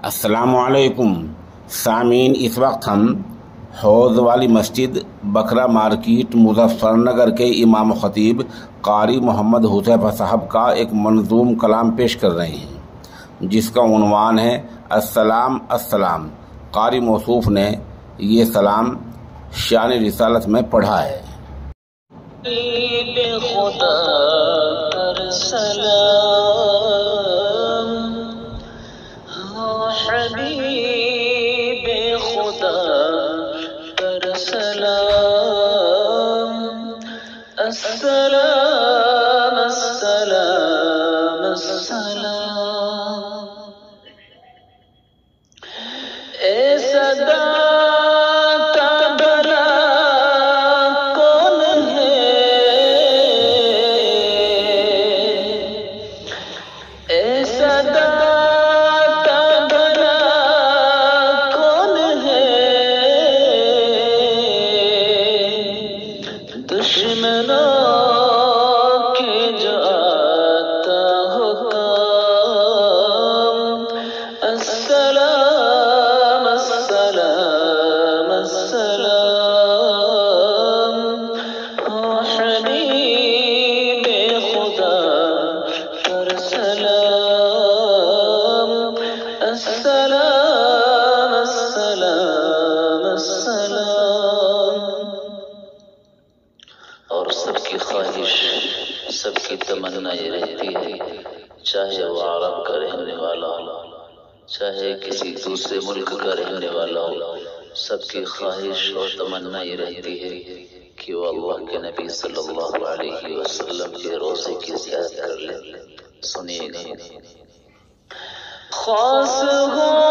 السلام علیکم سامعین، اس وقت ہم حوض والی مسجد بکرا مارکیٹ مظفر نگر کے امام خطیب قاری محمد حذیفہ صاحب کا ایک منظوم کلام پیش کر رہے ہیں جس کا عنوان ہے السلام السلام۔ قاری موصوف نے یہ سلام شان رسالت میں پڑھا ہے۔ خدا پر سلام، حبیب خدا پر سلام، السلام السلام السلام۔ اے صدا سب کی تمنا یہ رہتی ہے، چاہے وہ عرب کا رہنے والا ہو، چاہے کسی دوسرے ملک کا رہنے والا ہو، سب کی خواہش اور تمنا یہ رہتی ہے کہ وہ اللہ کے نبی صلی اللہ علیہ وسلم کے روضے کی زیارت کر لے۔ سنیے گا خاص ہو